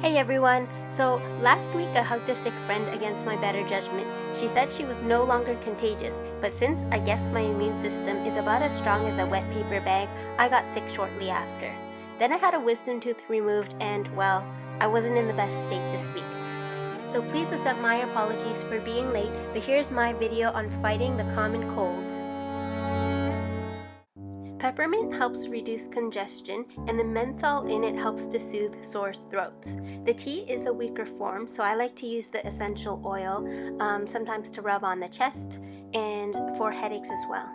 Hey everyone! So, last week I hugged a sick friend against my better judgment. She said she was no longer contagious, but since I guess my immune system is about as strong as a wet paper bag, I got sick shortly after. Then I had a wisdom tooth removed and, well, I wasn't in the best state to speak. So please accept my apologies for being late, but here's my video on fighting the common cold. Peppermint helps reduce congestion, and the menthol in it helps to soothe sore throats. The tea is a weaker form, so I like to use the essential oil, sometimes to rub on the chest and for headaches as well.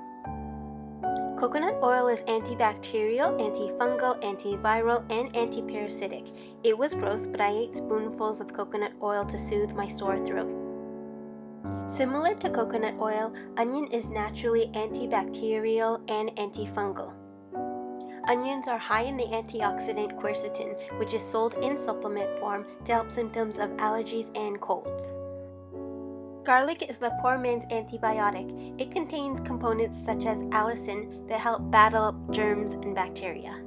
Coconut oil is antibacterial, antifungal, antiviral, and antiparasitic. It was gross, but I ate spoonfuls of coconut oil to soothe my sore throat. Similar to coconut oil, onion is naturally antibacterial and antifungal. Onions are high in the antioxidant quercetin, which is sold in supplement form to help symptoms of allergies and colds. Garlic is the poor man's antibiotic. It contains components such as allicin that help battle germs and bacteria.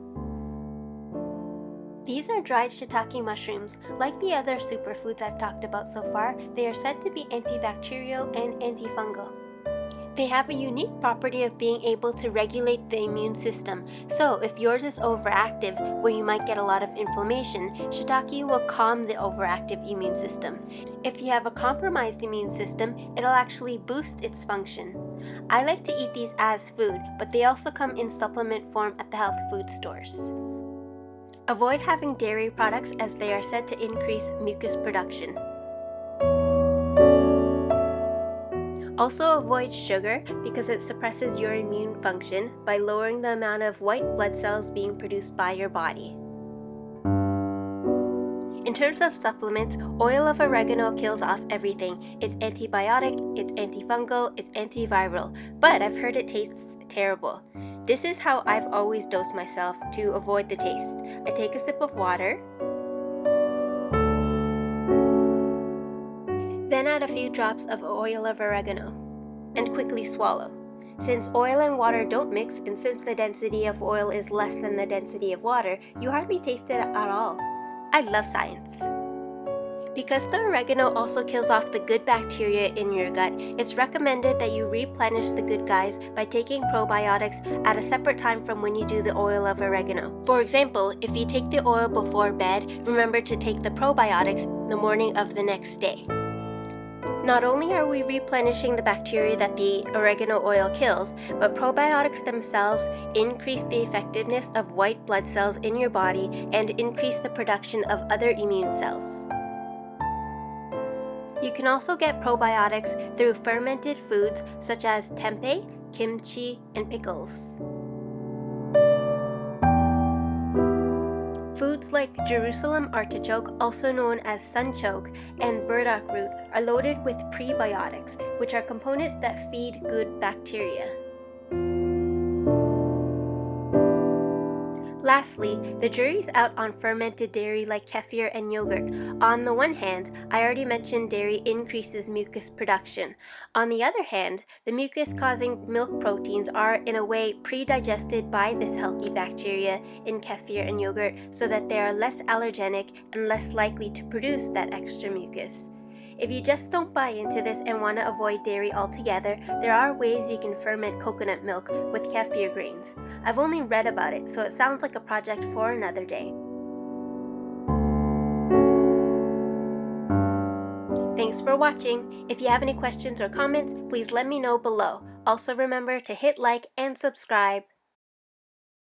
These are dried shiitake mushrooms. Like the other superfoods I've talked about so far, they are said to be antibacterial and antifungal. They have a unique property of being able to regulate the immune system, so if yours is overactive, where you might get a lot of inflammation, shiitake will calm the overactive immune system. If you have a compromised immune system, it'll actually boost its function. I like to eat these as food, but they also come in supplement form at the health food stores. Avoid having dairy products as they are said to increase mucus production. Also avoid sugar because it suppresses your immune function by lowering the amount of white blood cells being produced by your body. In terms of supplements, oil of oregano kills off everything. It's antibiotic, it's antifungal, it's antiviral, but I've heard it tastes terrible. This is how I've always dosed myself to avoid the taste. I take a sip of water, then add a few drops of oil of oregano, and quickly swallow. Since oil and water don't mix, and since the density of oil is less than the density of water, you hardly taste it at all. I love science. Because the oregano also kills off the good bacteria in your gut, it's recommended that you replenish the good guys by taking probiotics at a separate time from when you do the oil of oregano. For example, if you take the oil before bed, remember to take the probiotics the morning of the next day. Not only are we replenishing the bacteria that the oregano oil kills, but probiotics themselves increase the effectiveness of white blood cells in your body and increase the production of other immune cells. You can also get probiotics through fermented foods such as tempeh, kimchi, and pickles. Foods like Jerusalem artichoke, also known as sunchoke, and burdock root are loaded with prebiotics, which are components that feed good bacteria. Lastly, the jury's out on fermented dairy like kefir and yogurt. On the one hand, I already mentioned dairy increases mucus production. On the other hand, the mucus-causing milk proteins are, in a way, pre-digested by this healthy bacteria in kefir and yogurt so that they are less allergenic and less likely to produce that extra mucus. If you just don't buy into this and want to avoid dairy altogether, there are ways you can ferment coconut milk with kefir grains. I've only read about it, so it sounds like a project for another day. Thanks for watching. If you have any questions or comments, please let me know below. Also remember to hit like and subscribe.